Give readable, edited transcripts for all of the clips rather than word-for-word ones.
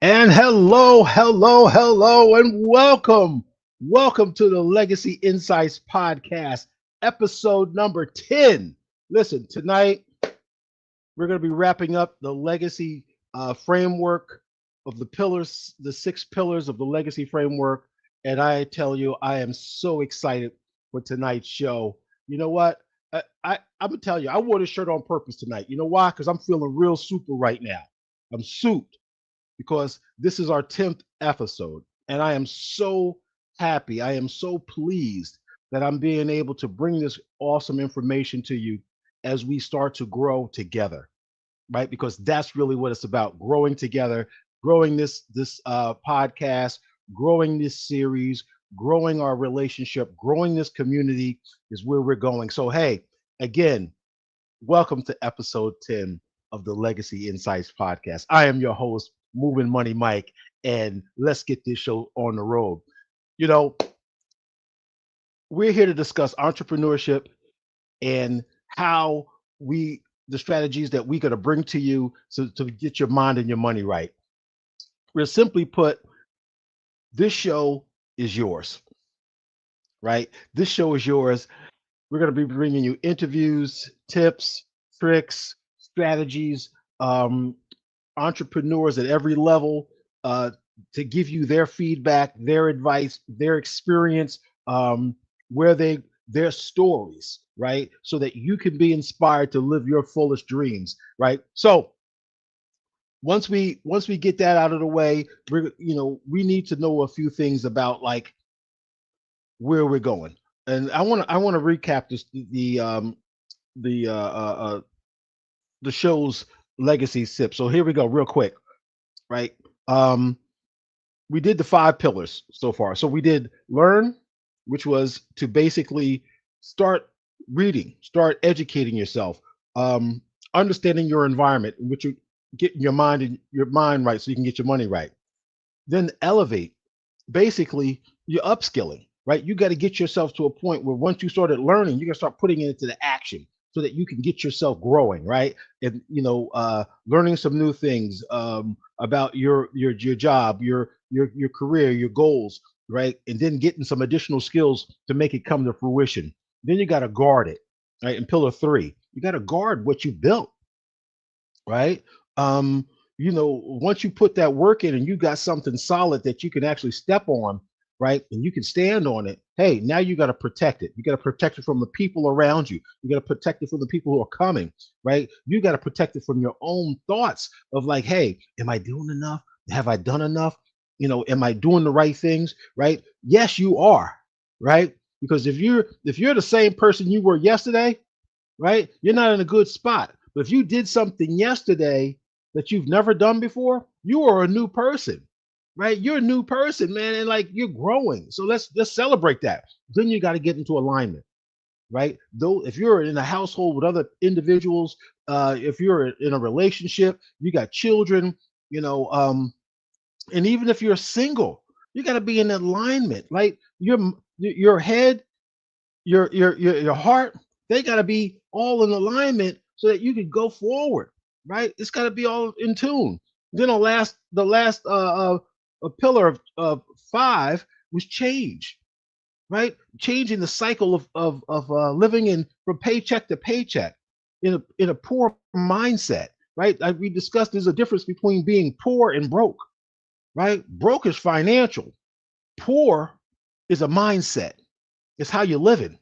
And hello, and welcome. Welcome to the Legacy Insights Podcast, episode number 10. Listen, tonight we're going to be wrapping up the legacy framework of the pillars, the six pillars of the legacy framework. And I tell you, I am so excited for tonight's show. You know what? I'm going to tell you, I wore this shirt on purpose tonight. You know why? Because I'm feeling real super right now. I'm souped because this is our 10th episode. And I am so happy. I am so pleased that I'm being able to bring this awesome information to you as we start to grow together, right? Because that's really what it's about, growing together, growing this podcast, growing this series, growing our relationship, growing this community is where we're going. So, hey, again, welcome to episode 10 of the Legacy Insights podcast. I am your host, Mov'n Mike, and let's get this show on the road. You know, we're here to discuss entrepreneurship and how the strategies that we're going to bring to you to get your mind and your money right. We're simply put, this show is yours, right? This show is yours. We're going to be bringing you interviews, tips, tricks, strategies, um, entrepreneurs at every level uh, to give you their feedback, their advice, their experience, where their stories, right? So that you can be inspired to live your fullest dreams, right? So once we get that out of the way, we need to know a few things about like where we're going. And I want to recap this the uh, uh, uh, the show's legacy sip. So here we go, real quick, right? Um, we did the five pillars so far. So we did learn, which was to basically start reading, start educating yourself, um, understanding your environment in which you get your mind right so you can get your money right. Then elevate, basically you're upskilling, right? You got to get yourself to a point where once you started learning, you got to start putting it into the action so that you can get yourself growing, right? And learning some new things about your job, your career, your goals, right? And then getting some additional skills to make it come to fruition. Then you got to guard it, right? And pillar three, you got to guard what you built, right? Um, Once you put that work in and you got something solid that you can actually step on, right? And you can stand on it. Hey, now you got to protect it. You got to protect it from the people around you. You got to protect it from the people who are coming, right? You got to protect it from your own thoughts of like, hey, am I doing enough? Have I done enough? Am I doing the right things? Right? Yes, you are, right? Because if you're the same person you were yesterday, right? You're not in a good spot. But if you did something yesterday that you've never done before, you are a new person, right? You're a new person, man, and like you're growing. So let's celebrate that. Then you got to get into alignment, right? Though if you're in a household with other individuals, if you're in a relationship, you got children, you know, um, and even if you're single, you got to be in alignment, right? Your head, your heart, they got to be all in alignment so that you can go forward, right? It's got to be all in tune. Then the last pillar of five was change, right? Changing the cycle of living in from paycheck to paycheck in a poor mindset, right? We discussed there's a difference between being poor and broke, right? Broke is financial. Poor is a mindset. It's how you're living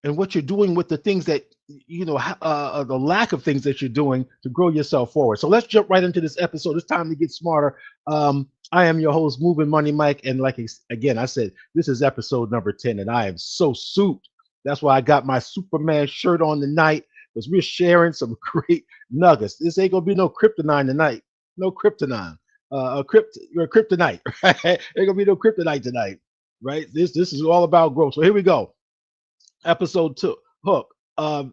and what you're doing with the things that the lack of things that you're doing to grow yourself forward. So let's jump right into this episode. It's time to get smarter. I am your host, Mov'n Mike, and again, I said this is episode number 10, and I am so souped. That's why I got my Superman shirt on tonight because we're sharing some great nuggets. This ain't gonna be no kryptonite tonight. No kryptonite. Kryptonite. Right? Ain't gonna be no kryptonite tonight. Right? This is all about growth. So here we go. Episode two, hook.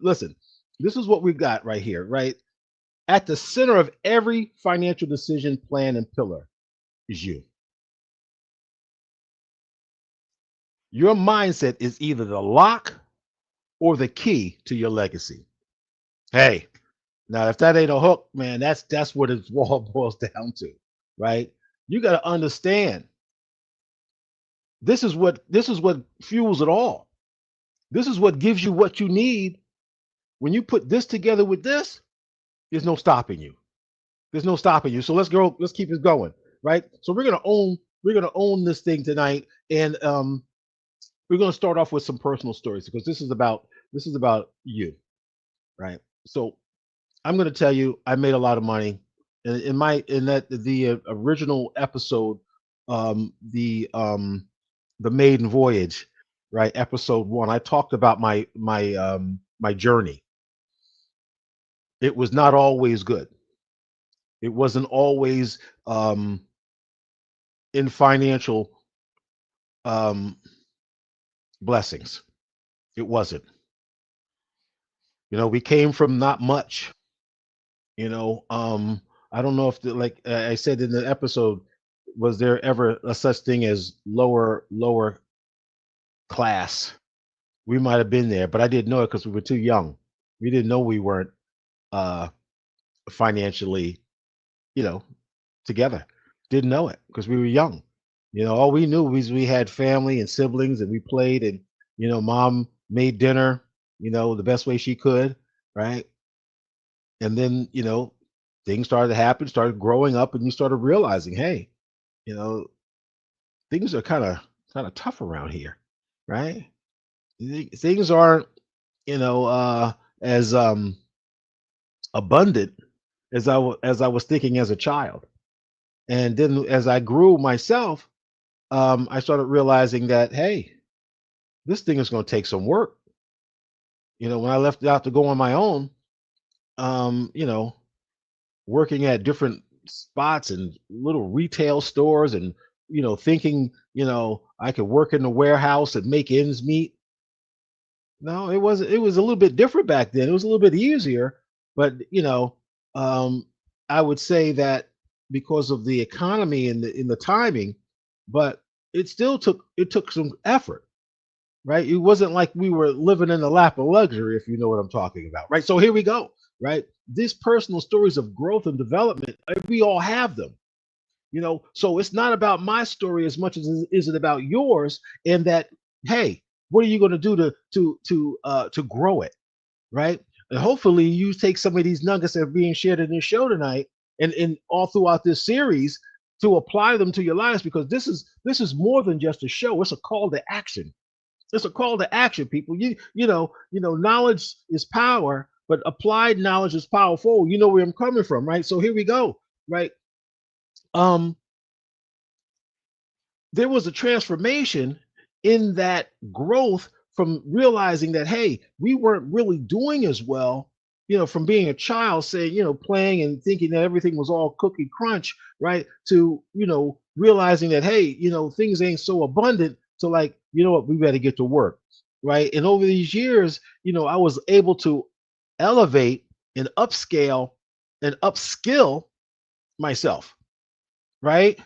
Listen, this is what we got right here, right? At the center of every financial decision, plan, and pillar is you. Your mindset is either the lock or the key to your legacy. Hey, now if that ain't a hook, man, that's what it all boils down to, right? You got to understand this is what fuels it all. This is what gives you what you need. When you put this together with this, there's no stopping you. There's no stopping you. So let's go. Let's keep it going, right? So we're gonna own this thing tonight, and we're gonna start off with some personal stories because this is about you, right? So I'm gonna tell you, I made a lot of money, in that the original episode, the maiden voyage, right? Episode 1, I talked about my journey. It was not always good. It wasn't always um, in financial um, blessings. It wasn't. We came from not much. You know, I don't know if like I said in the episode, was there ever a such thing as lower class? We might have been there, but I didn't know it because we were too young. We didn't know we weren't uh, financially, you know, together. Didn't know it because we were young. All we knew was we had family and siblings, and we played, and mom made dinner, the best way she could, right? And then things started to happen, started growing up, and you started realizing, hey, you know, things are kind of tough around here, right? Things aren't, as abundant as I was thinking as a child. And then as I grew myself, I started realizing that, hey, this thing is going to take some work. When I left out to go on my own, um, you know, working at different spots and little retail stores, and thinking I could work in the warehouse and make ends meet. No, it wasn't. It was a little bit different back then. It was a little bit easier, but um, I would say that because of the economy and the timing, but it took some effort, right? It wasn't like we were living in the lap of luxury, if you know what I'm talking about, right? So here we go, right? These personal stories of growth and development, we all have them. So it's not about my story as much as is it about yours, and that, hey, what are you going to do to grow it, right? And hopefully you take some of these nuggets that are being shared in this show tonight, and all throughout this series, to apply them to your lives, because this is more than just a show. It's a call to action. It's a call to action, people. Knowledge is power, but applied knowledge is powerful. You know where I'm coming from, right? So here we go, right? um there was a transformation in that growth, from realizing that, hey, we weren't really doing as well, from being a child, saying, playing and thinking that everything was all cookie crunch, right, to realizing that, hey, things ain't so abundant, to, like, you know what, we better get to work, right? And over these years, I was able to elevate and upscale and upskill myself, right?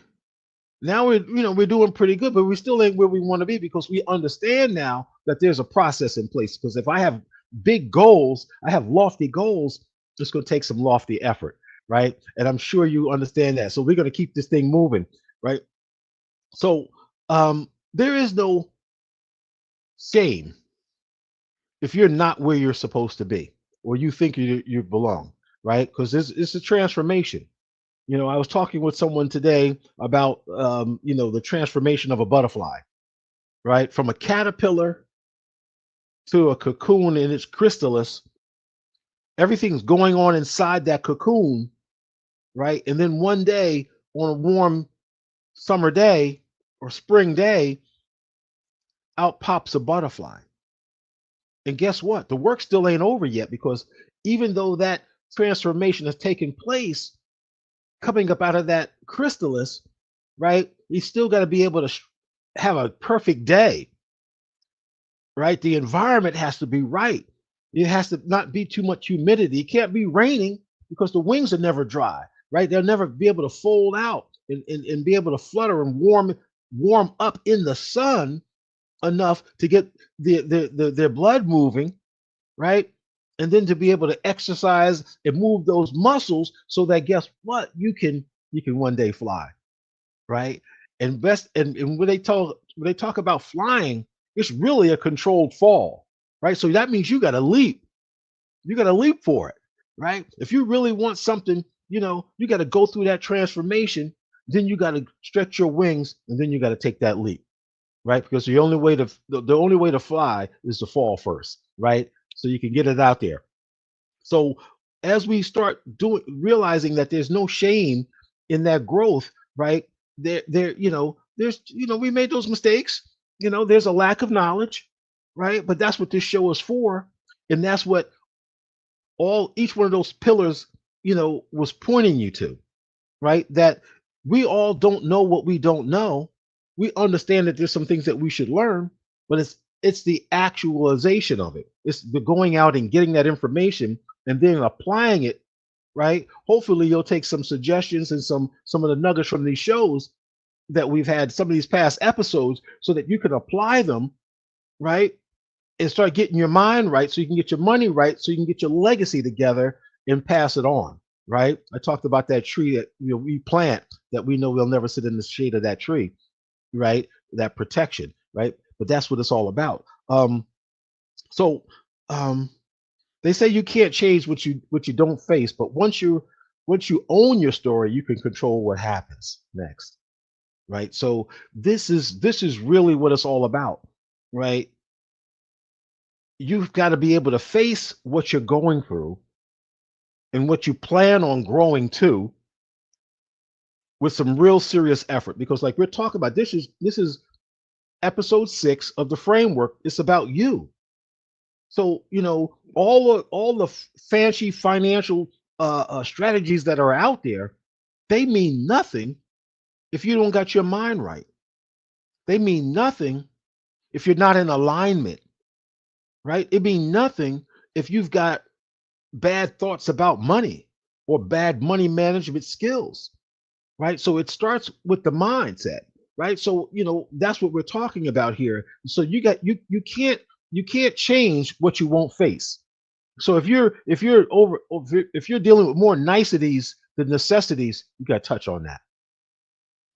Now we're doing pretty good, but we still ain't where we want to be, because we understand now that there's a process in place. Because if I have big goals, I have lofty goals, it's going to take some lofty effort, right? And I'm sure you understand that. So we're going to keep this thing moving, right? So there is no shame if you're not where you're supposed to be, or you think you belong, right? Because it's a transformation. I was talking with someone today about the transformation of a butterfly, right? From a caterpillar to a cocoon in its chrysalis. Everything's going on inside that cocoon, right? And then one day, on a warm summer day or spring day, out pops a butterfly. And guess what? The work still ain't over yet, because even though that transformation has taken place, coming up out of that chrysalis, right? You still got to be able to have a perfect day, right? The environment has to be right. It has to not be too much humidity. It can't be raining, because the wings are never dry, right? They'll never be able to fold out and be able to flutter and warm up in the sun enough to get their blood moving, right? And then to be able to exercise and move those muscles, so that, guess what, you can one day fly. right? Invest and when they talk about flying, it's really a controlled fall, right? So that means you got to leap. You got to leap for it, right? If you really want something, you got to go through that transformation. Then you got to stretch your wings, and then you got to take that leap, right? Because the only way to fly is to fall first, right? So you can get it out there. So as we start doing realizing that there's no shame in that growth, right? There's we made those mistakes. There's a lack of knowledge, right? But that's what this show is for. And that's what all each one of those pillars, was pointing you to, right? That we all don't know what we don't know. We understand that there's some things that we should learn, but it's the actualization of it. It's the going out and getting that information and then applying it, right? Hopefully you'll take some suggestions and some of the nuggets from these shows that we've had, some of these past episodes, so that you can apply them, right? And start getting your mind right so you can get your money right so you can get your legacy together and pass it on, right? I talked about that tree that we plant, that we know we'll never sit in the shade of that tree, right? That protection, right? But that's what it's all about. So um they say you can't change what you don't face, but once you own your story, you can control what happens next, right? So this is really what it's all about, right? You've got to be able to face what you're going through and what you plan on growing to with some real serious effort, because like we're talking about, this is episode 6 of the framework. It's about you. So all the fancy financial strategies that are out there, they mean nothing if you don't got your mind right. They mean nothing if you're not in alignment, right? It mean nothing if you've got bad thoughts about money or bad money management skills, right? So it starts with the mindset, right? So that's what we're talking about here. So you can't change what you won't face. So if you're dealing with more niceties than necessities, you got to touch on that.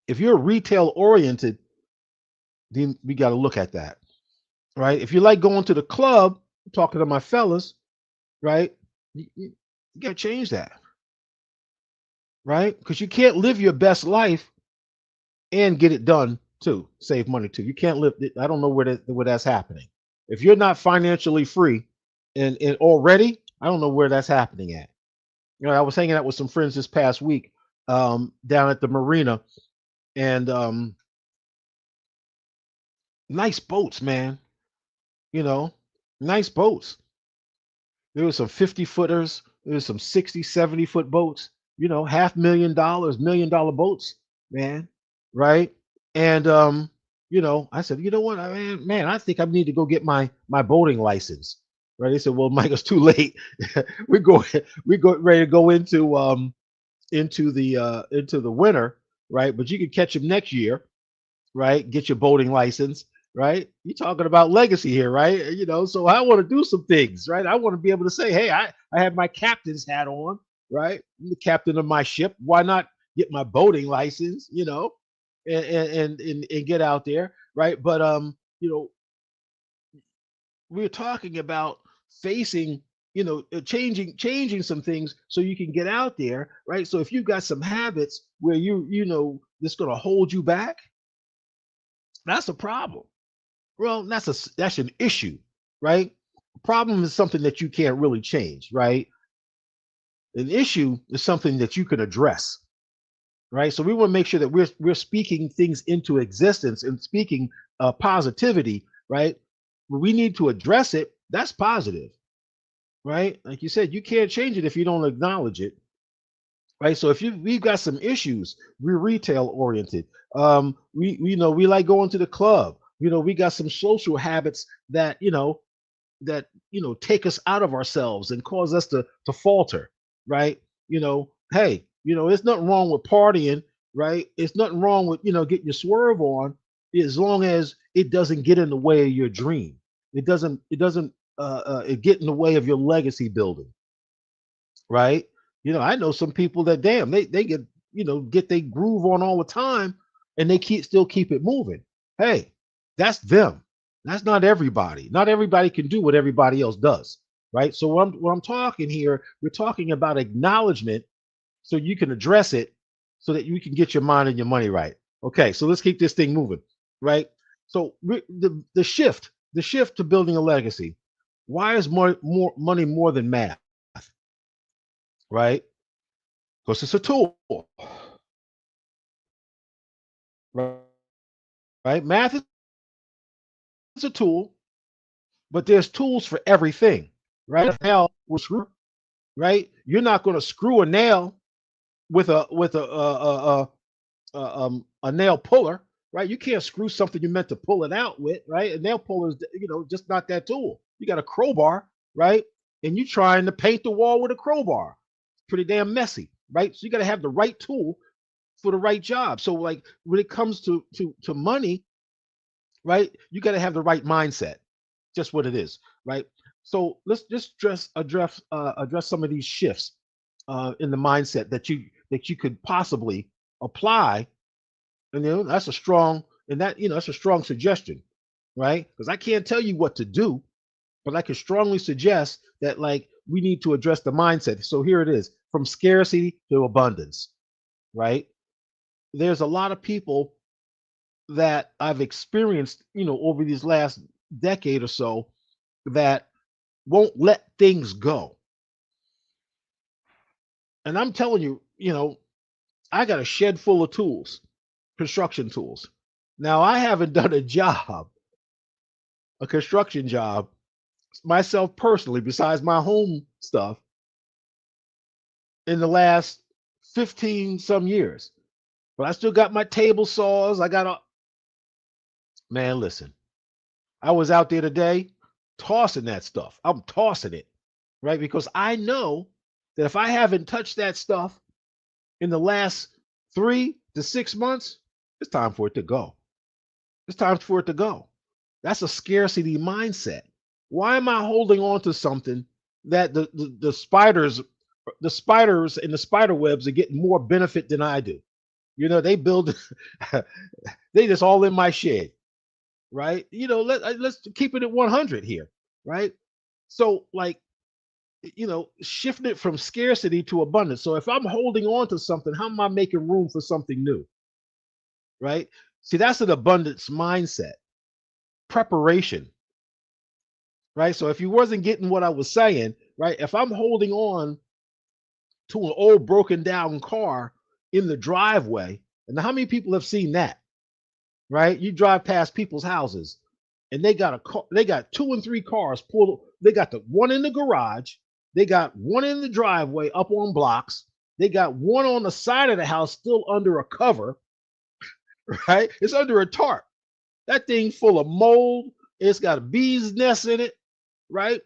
If you're retail oriented, then we got to look at that, right? If you like going to the club, talking to my fellas, right? You got to change that, right? Because you can't live your best life and get it done too, save money too. You can't live. I don't know where that's happening. If you're not financially free and already, I don't know where that's happening at. I was hanging out with some friends this past week down at the marina, and nice boats, man. You know, nice boats. There was some 50 footers. There was some 60, 70 foot boats. $500,000, $1 million boats, man. Right. And I said, you know what, man, I think I need to go get my boating license. Right. They said, well, Mike, it's too late. we go we go ready to go into the winter, right? But you can catch them next year, right? Get your boating license, right? You're talking about legacy here, right? So I want to do some things, right? I want to be able to say, hey, I have my captain's hat on, right? I'm the captain of my ship. Why not get my boating license, and get out there, right? But we're talking about facing, changing some things so you can get out there, right? So if you've got some habits where that's going to hold you back, that's a problem. Well, that's an issue, right? Problem is something that you can't really change, right? An issue is something that you can address, right? So we want to make sure that we're speaking things into existence and speaking positivity, right? When we need to address it, that's positive, right? Like you said, you can't change it if you don't acknowledge it, right? So if we've got some issues, we're retail oriented. We like going to the club. We got some social habits that take us out of ourselves and cause us to falter, right? Hey, there's nothing wrong with partying, right? It's nothing wrong with getting your swerve on, as long as it doesn't get in the way of your dream. It doesn't it get in the way of your legacy building, right? I know some people that, damn, they get get their groove on all the time, and they still keep it moving. Hey, that's them. That's not everybody. Not everybody can do what everybody else does, right? So what I'm talking here, we're talking about acknowledgement so you can address it so that you can get your mind and your money right. Okay, so let's keep this thing moving, right? So the shift to building a legacy. Why is more money more than math, right? Because it's a tool, right? Math is a tool, but there's tools for everything, right? Now, right? You're not going to screw a nail with a nail puller, right? You can't screw something you meant to pull it out with, right? A nail puller is, just not that tool. You got a crowbar, right? And you trying to paint the wall with a crowbar. It's pretty damn messy, right? So you got to have the right tool for the right job. So like when it comes to money, right? You got to have the right mindset. Just what it is, right? So let's just address some of these shifts in the mindset that you could possibly apply. And that's a strong and that that's a strong suggestion, right? Because I can't tell you what to do, but I can strongly suggest that like we need to address the mindset. So here it is: from scarcity to abundance, right? There's a lot of people that I've experienced, over these last decade or so that won't let things go. And I'm telling you, I got a shed full of tools, construction tools. Now I haven't done a construction job myself personally, besides my home stuff, in the last 15 some years. But I still got my table saws. I got a man, listen, I was out there today tossing that stuff. I'm tossing it, right? Because I know that if I haven't touched that stuff in the last 3 to 6 months, it's time for it to go. It's time for it to go. That's a scarcity mindset. Why am I holding on to something that the spiders and the spider webs are getting more benefit than I do? They build they just all in my shed, right? Let's keep it at 100 here, right? So like, shifting it from scarcity to abundance. So if I'm holding on to something, how am I making room for something new, right? See, that's an abundance mindset, preparation, right? So if you wasn't getting what I was saying, right? If I'm holding on to an old broken down car in the driveway, and how many people have seen that, right? You drive past people's houses and they got a car, they got two and three cars pulled. They got the one in the garage, they got one in the driveway up on blocks, they got one on the side of the house still under a cover, right? It's under a tarp. That thing full of mold. It's got a bee's nest in it, right?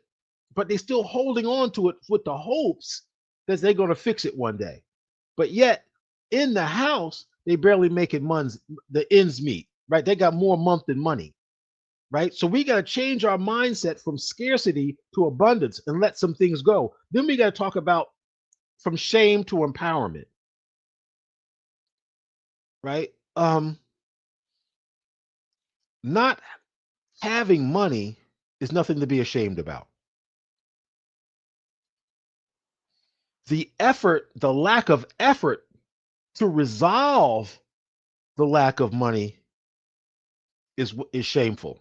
But they're still holding on to it with the hopes that they're going to fix it one day. But yet, in the house, they barely making the ends meet, right? They got more month than money, right? So we got to change our mindset from scarcity to abundance and let some things go. Then we got to talk about from shame to empowerment, right? Not having money is nothing to be ashamed about. The lack of effort to resolve the lack of money is shameful.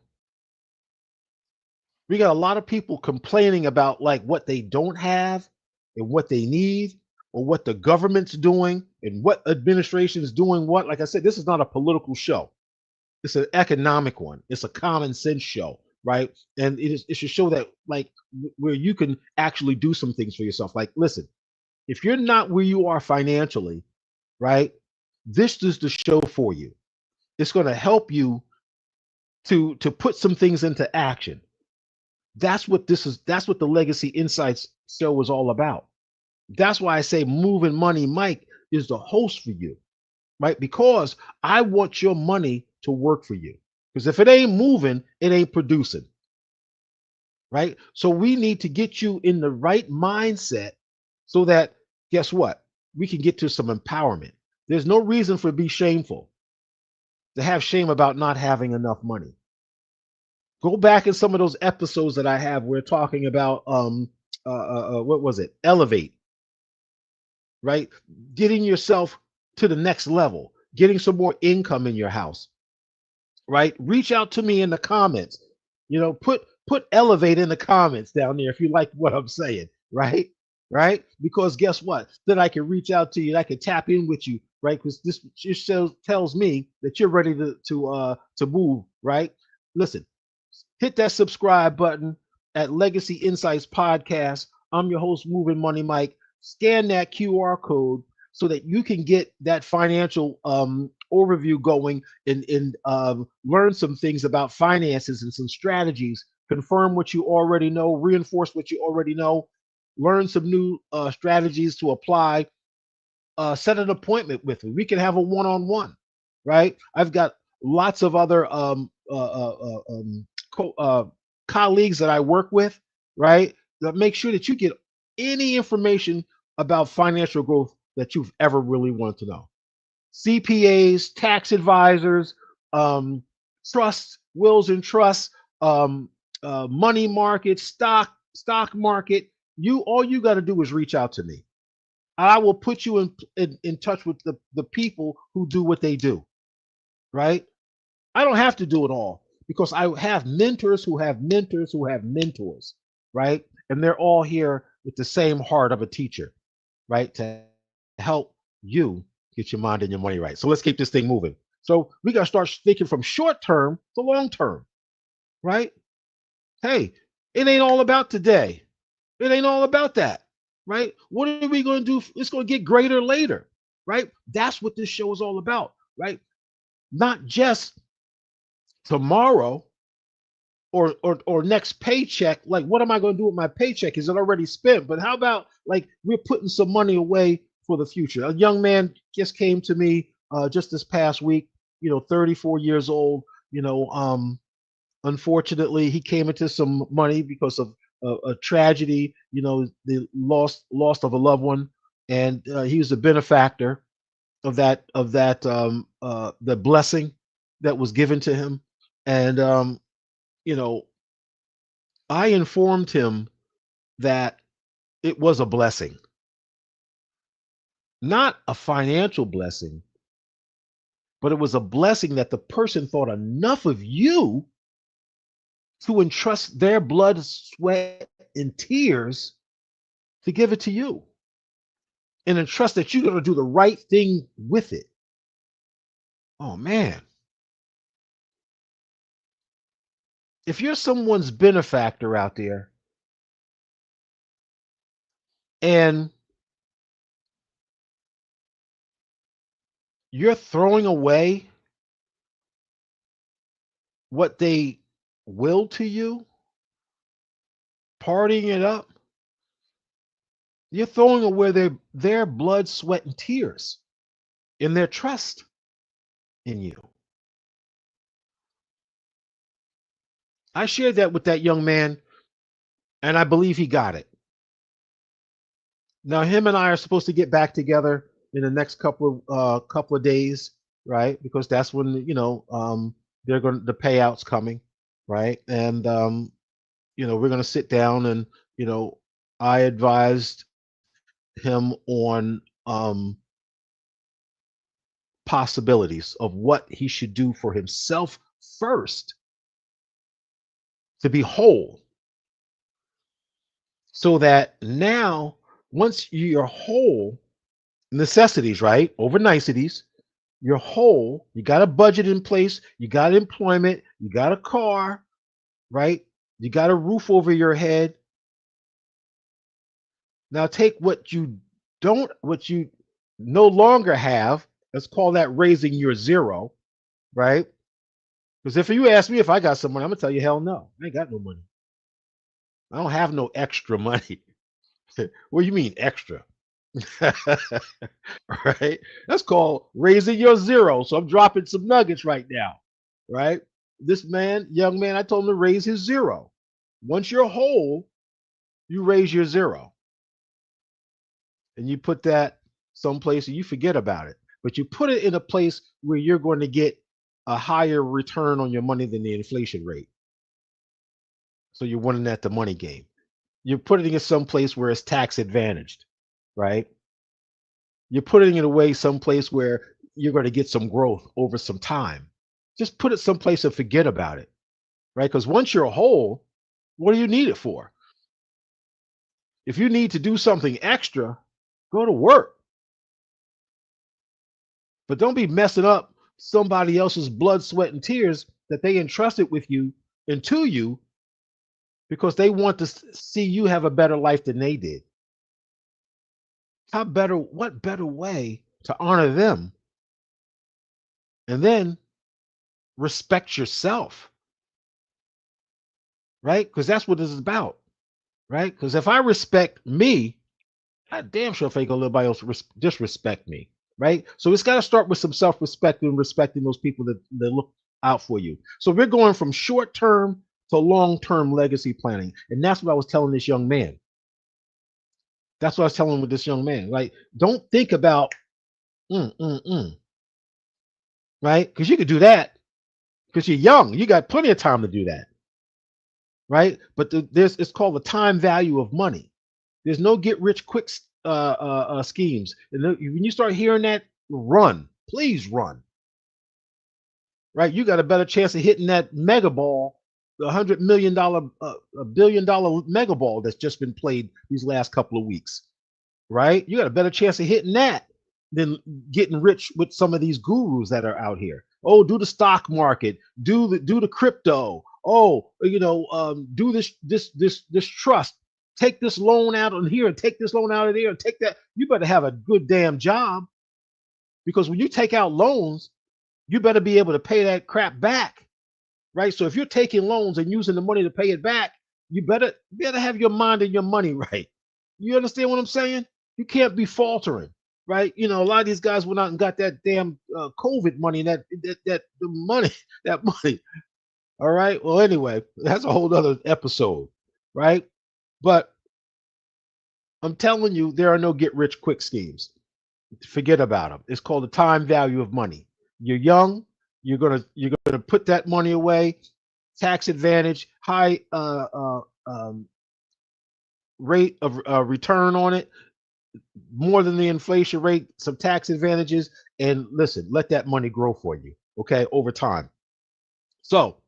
We got a lot of people complaining about like what they don't have and what they need or what the government's doing and what administration is doing what. Like I said, this is not a political show. It's an economic one. It's a common sense show, right? And it should show that like where you can actually do some things for yourself. Like, listen, if you're not where you are financially, right? This is the show for you. It's going to help you to put some things into action. That's what this is. That's what the Legacy Insights show is all about. That's why I say Moving Money Mike is the host for you, right? Because I want your money to work for you. Because if it ain't moving, it ain't producing, right? So we need to get you in the right mindset so that guess what? We can get to some empowerment. There's no reason for it to be shameful. to have shame about not having enough money. Go back in some of those episodes that I have. We're talking about what was it? Elevate, right? Getting yourself to the next level, getting some more income in your house, right? Reach out to me in the comments. Put elevate in the comments down there if you like what I'm saying, right? Right? Because guess what? Then I can reach out to you, and I can tap in with you, right? Because this just tells me that you're ready to move, right? Listen, hit that subscribe button at Legacy Insights Podcast. I'm your host, Moving Money Mike. Scan that QR code so that you can get that financial overview going and learn some things about finances and some strategies. Confirm what you already know, reinforce what you already know, learn some new strategies to apply. Set an appointment with me. We can have a one-on-one, right? I've got lots of other colleagues that I work with, right? That make sure that you get any information about financial growth that you've ever really wanted to know. CPAs, tax advisors, um, trusts, wills and trusts, money market, stock market. All you got to do is reach out to me. I will put you in touch with the people who do what they do, right? I don't have to do it all because I have mentors who have mentors who have mentors, right? And they're all here with the same heart of a teacher, right? To help you get your mind and your money right. So let's keep this thing moving. So we got to start thinking from short term to long term, right? Hey, it ain't all about today. It ain't all about that, right? What are we going to do? It's going to get greater later, right? That's what this show is all about, right? Not just tomorrow or next paycheck. Like, what am I going to do with my paycheck? Is it already spent? But how about like we're putting some money away for the future? A young man just came to me just this past week. 34 years old. Unfortunately, he came into some money because of a tragedy. The loss of a loved one, and he was a benefactor of that the blessing that was given to him. And you know, I informed him that it was a blessing, not a financial blessing, but it was a blessing that the person thought enough of you to entrust their blood, sweat, and tears to give it to you and entrust that you're going to do the right thing with it. Oh, man. If you're someone's benefactor out there and you're throwing away what they will to you, partying it up, you're throwing away their blood, sweat, and tears in their trust in you. I shared that with that young man, and I believe he got it. Now, him and I are supposed to get back together in the next couple of days, right? Because that's when they're going the payouts coming, right? And we're going to sit down and you know I advised him on possibilities of what he should do for himself first to be whole, so that now once you're whole, necessities, right, over niceties, you're whole, you got a budget in place, you got employment, you got a car, right, you got a roof over your head. Now take what you no longer have. Let's call that raising your zero, right? Because if you ask me if I got some money, I'm gonna tell you hell no. I ain't got no money. I don't have no extra money. What do you mean extra? Right? That's called raising your zero. So I'm dropping some nuggets right now, right? This young man, I told him to raise his zero. Once you're whole, you raise your zero and you put that someplace and you forget about it. But you put it in a place where you're going to get a higher return on your money than the inflation rate. So you're winning at the money game. You're putting it someplace where it's tax advantaged, right? You're putting it away someplace where you're going to get some growth over some time. Just put it someplace and forget about it, right? Because once you're whole, what do you need it for? If you need to do something extra, go to work, but don't be messing up somebody else's blood, sweat, and tears that they entrusted with you and to you because they want to see you have a better life than they did. What better way to honor them and then respect yourself, right? Because that's what this is about, right? Because if I respect me, I damn sure if ain't gonna let nobody else disrespect me, right? So it's got to start with some self-respect and respecting those people that look out for you. So we're going from short-term to long-term legacy planning, and that's what I was telling this young man. That's what I was telling with this young man. Like, don't think about mm, mm, mm, right? Because you could do that because you're young. You got plenty of time to do that, right? But there's it's called the time value of money. There's no get rich quick schemes. And when you start hearing that, run, please run, right? You got a better chance of hitting that mega ball, the $100 million, $1 billion mega ball that's just been played these last couple of weeks, right? You got a better chance of hitting that than getting rich with some of these gurus that are out here. Oh, do the stock market, do the crypto. Oh, do this trust. Take this loan out on here and take this loan out of there and take that. You better have a good damn job because when you take out loans, you better be able to pay that crap back, right? So if you're taking loans and using the money to pay it back, you better have your mind and your money right. You understand what I'm saying? You can't be faltering, right? A lot of these guys went out and got that damn COVID money, and that the money, that money. All right. Well, anyway, that's a whole other episode, right? But I'm telling you, there are no get rich quick schemes. Forget about them. It's called the time value of money. You're young. You're gonna put that money away, tax advantage, high rate of return on it, more than the inflation rate, some tax advantages, and listen, let that money grow for you, okay, over time. So,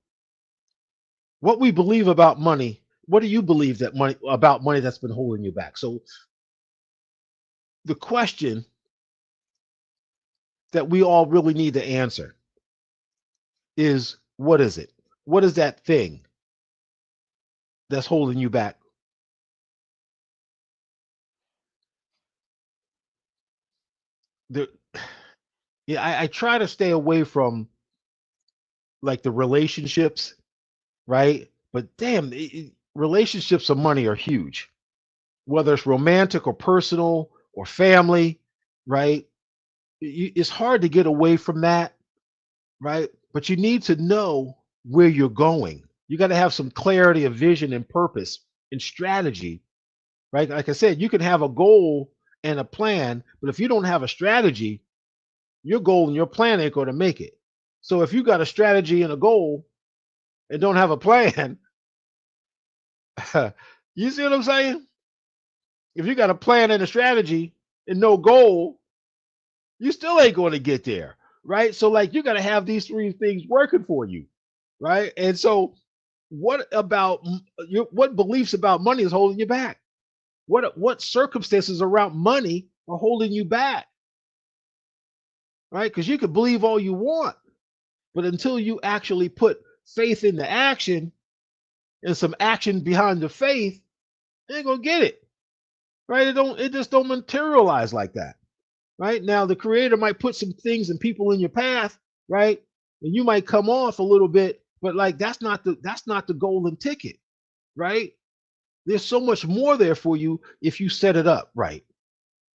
what we believe about money, what do you believe that money about money that's been holding you back? So, the question that we all really need to answer is what is it? What is that thing that's holding you back? The, yeah, I try to stay away from like the relationships, right? But damn, relationships and money are huge, whether it's romantic or personal or family, right? It's hard to get away from that, right? But you need to know where you're going. You got to have some clarity of vision and purpose and strategy, right? Like I said, you can have a goal and a plan, but if you don't have a strategy, your goal and your plan ain't going to make it. So if you got a strategy and a goal and don't have a plan, you see what I'm saying? If you got a plan and a strategy and no goal, you still ain't going to get there, right? So like you got to have these three things working for you, right? And so what about what beliefs about money is holding you back? What circumstances around money are holding you back, right? Because you could believe all you want, but until you actually put faith into action and some action behind the faith, you ain't gonna get it, right? It just don't materialize like that, right? Now the creator might put some things and people in your path, right? And you might come off a little bit, but like that's not the golden ticket, right? There's so much more there for you if you set it up right,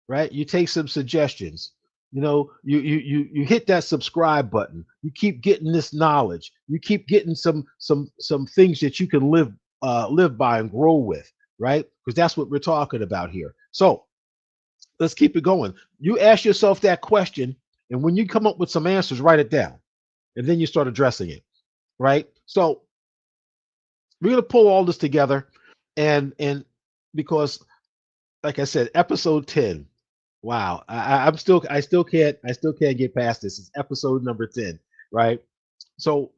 right? You take some suggestions. You hit that subscribe button. You keep getting this knowledge. You keep getting some things that you can live by and grow with, right? Because that's what we're talking about here. So let's keep it going. You ask yourself that question, and when you come up with some answers, write it down. and then you start addressing it, right? So we're gonna pull all this together, and because, like I said, episode 10. Wow, I still can't get past this. It's episode number 10, right? So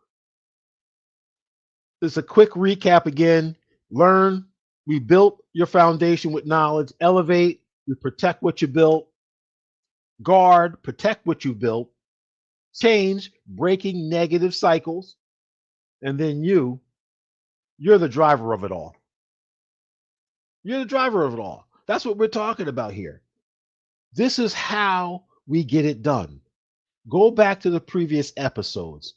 it's a quick recap again. Learn. We built your foundation with knowledge. Elevate. We protect what you built. Guard. Protect what you built. Change. Breaking negative cycles. And then you're the driver of it all. You're the driver of it all. That's what we're talking about here. This is how we get it done. Go back to the previous episodes.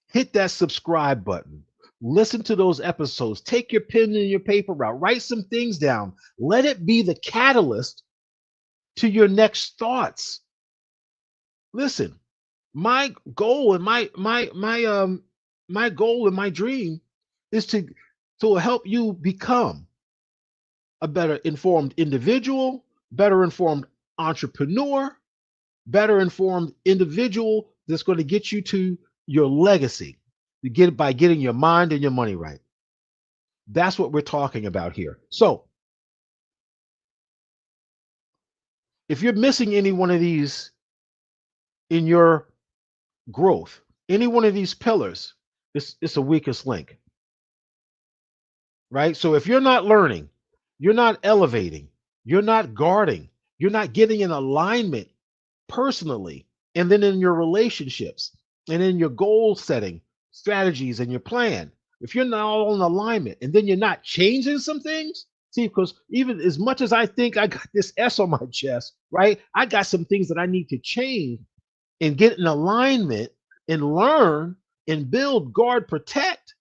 Hit that subscribe button. Listen to those episodes. Take your pen and your paper out. Write some things down. Let it be the catalyst to your next thoughts. Listen, my goal and my goal and my dream is to help you become a better informed individual, better informed entrepreneur, better informed individual that's going to get you to your legacy. You get it by getting your mind and your money right. That's what we're talking about here. So, if you're missing any one of these in your growth, any one of these pillars, it's a weakest link, right? So, if you're not learning, you're not elevating, you're not guarding, you're not getting in alignment personally, and then in your relationships and in your goal setting strategies and your plan, if you're not all in alignment and then you're not changing some things, see, because even as much as I think I got this S on my chest, right, I got some things that I need to change and get in alignment and learn and build, guard, protect,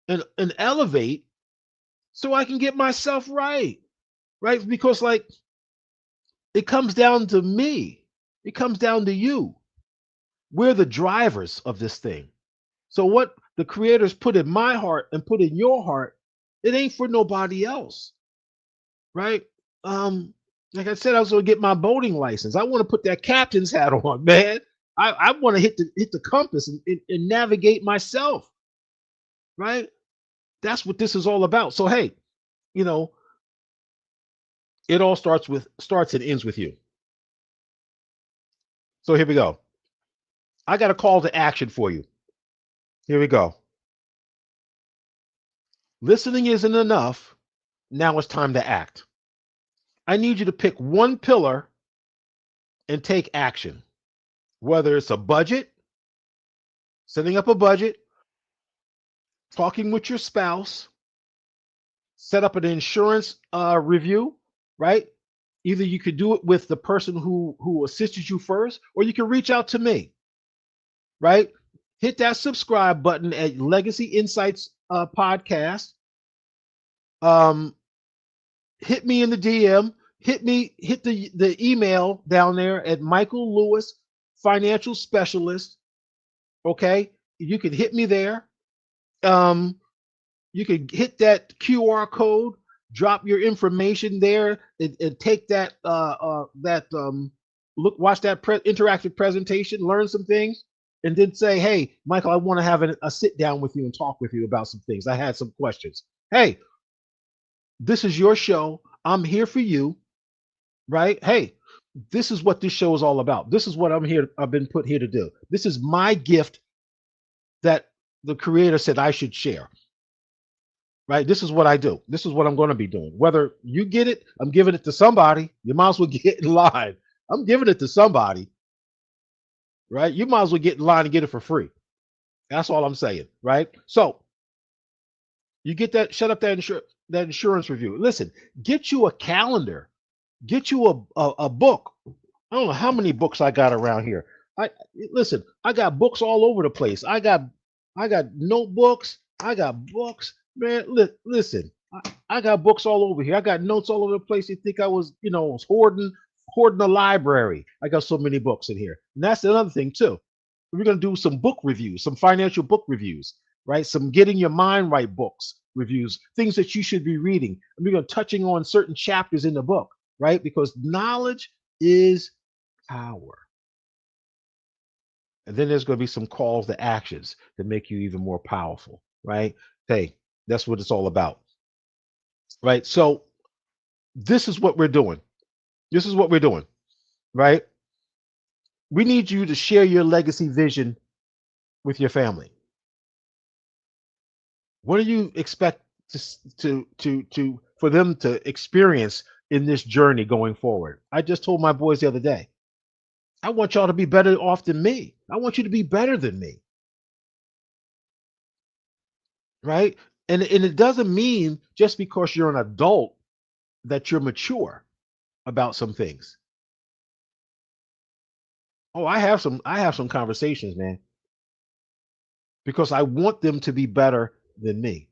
and elevate so I can get myself right, right? Because, like, it comes down to me, it comes down to you. We're the drivers of this thing. So what the creators put in my heart and put in your heart, it ain't for nobody else, right? Like I said, I was gonna get my boating license. I want to put that captain's hat on, man. I want to hit the compass and navigate myself, right? That's what this is all about. So hey, you know, it all starts and ends with you. So here we go. I got a call to action for you. Here we go. Listening isn't enough. Now it's time to act. I need you to pick one pillar and take action, whether it's a budget, setting up a budget, talking with your spouse, set up an insurance review, right? Either you could do it with the person who assisted you first, or you can reach out to me, right? Hit that subscribe button at Legacy Insights podcast. Um, Hit me in the DM. Hit the email down there at Michael Lewis, financial specialist. Okay, you can hit me there. Um, you can hit that QR code, drop your information there, and take that look, watch that interactive presentation, learn some things, and then say, "Hey, Michael, I want to have a sit down with you and talk with you about some things. I had some questions." Hey, this is your show. I'm here for you, right? Hey, this is what this show is all about. This is what I've been put here to do. This is my gift that the creator said I should share, right? This is what I do. This is what I'm going to be doing. Whether you get it, I'm giving it to somebody. You might as well get in line. I'm giving it to somebody, right? You might as well get in line and get it for free. That's all I'm saying, right? So you get that, shut up that insurance review. Listen, get you a calendar, get you a book. I don't know how many books I got around here. I listen, I got books all over the place. I got notebooks, I got books, man. Listen, I got books all over here. I got notes all over the place. You think I was, was hoarding a library. I got so many books in here. And that's another thing too. We're gonna do some book reviews, some financial book reviews, right? Some getting your mind right books reviews, things that you should be reading. And we're gonna touching on certain chapters in the book, right? Because knowledge is power. And then there's going to be some calls to actions to make you even more powerful, right? Hey, that's what it's all about, right? So this is what we're doing. This is what we're doing, right? We need you to share your legacy vision with your family. What do you expect to for them to experience in this journey going forward? I just told my boys the other day, I want y'all to be better off than me. I want you to be better than me, right? And it doesn't mean just because you're an adult that you're mature about some things. Oh, I have some conversations, man, because I want them to be better than me.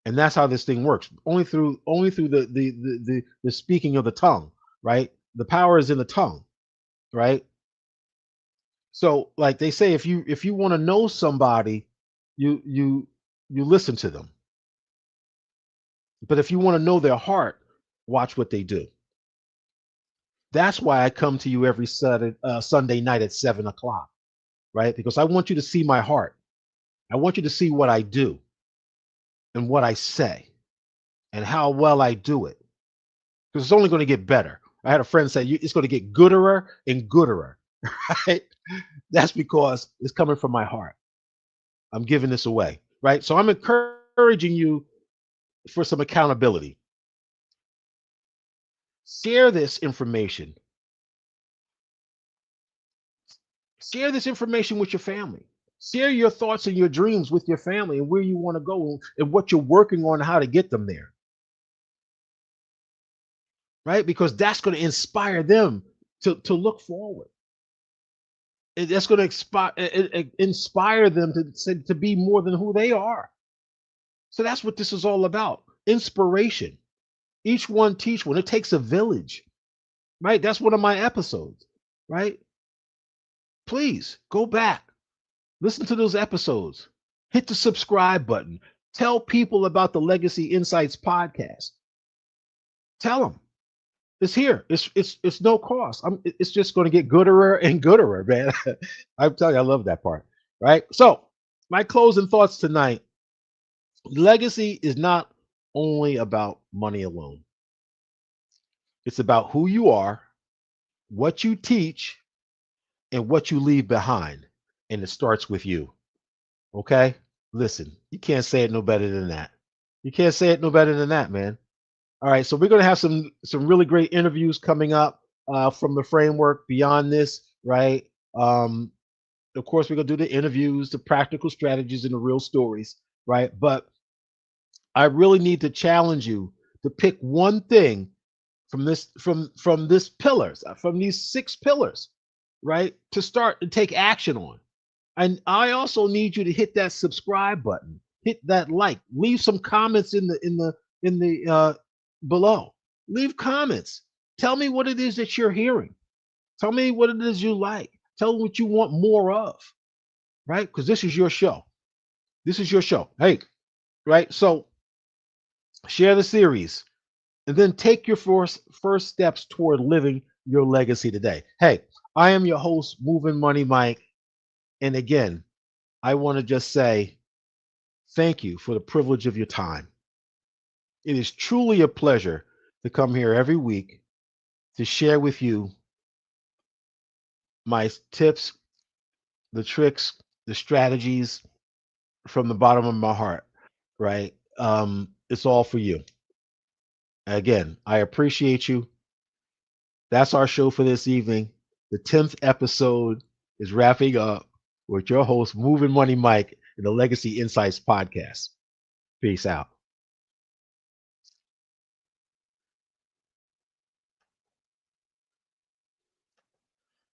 And that's how this thing works. Only through the speaking of the tongue, right? The power is in the tongue, right? So like they say, if you want to know somebody, you listen to them. But if you want to know their heart, watch what they do. That's why I come to you every Sunday night at 7 o'clock, right? Because I want you to see my heart. I want you to see what I do and what I say and how well I do it. Because it's only going to get better. I had a friend say it's going to get gooderer and gooderer. Right? That's because it's coming from my heart. I'm giving this away, right? So I'm encouraging you for some accountability. Share this information. Share this information with your family. Share your thoughts and your dreams with your family and where you want to go and what you're working on, how to get them there, right? Because that's going to inspire them to look forward. That's going to inspire them to be more than who they are. So that's what this is all about. Inspiration. Each one teach one. It takes a village, right? That's one of my episodes, right? Please go back, listen to those episodes, hit the subscribe button, tell people about the Legacy Insights podcast. Tell them it's here. It's no cost. It's just going to get gooderer and gooderer, man. I'm telling you, I love that part, right? So my closing thoughts tonight: legacy is not only about money alone. It's about who you are, what you teach, and what you leave behind. And it starts with you. Okay? Listen, you can't say it no better than that. You can't say it no better than that, man. All right, so we're going to have some really great interviews coming up from the framework beyond this, right? Um, of course, we're going to do the interviews, the practical strategies, and the real stories, right? But I really need to challenge you to pick one thing from this pillars, from these 6 pillars, right? To start and take action on. And I also need you to hit that subscribe button, hit that like, leave some comments in the below. Leave comments. Tell me what it is that you're hearing. Tell me what it is you like. Tell me what you want more of, right? Because this is your show. This is your show. Hey, right? So share the series and then take your first steps toward living your legacy today. Hey, I am your host, Moving Mike. And again, I want to just say thank you for the privilege of your time. It is truly a pleasure to come here every week to share with you my tips, the tricks, the strategies from the bottom of my heart, right? It's all for you. Again, I appreciate you. That's our show for this evening. The 10th episode is wrapping up with your host, Moving Mike, in the Legacy Insights podcast. Peace out.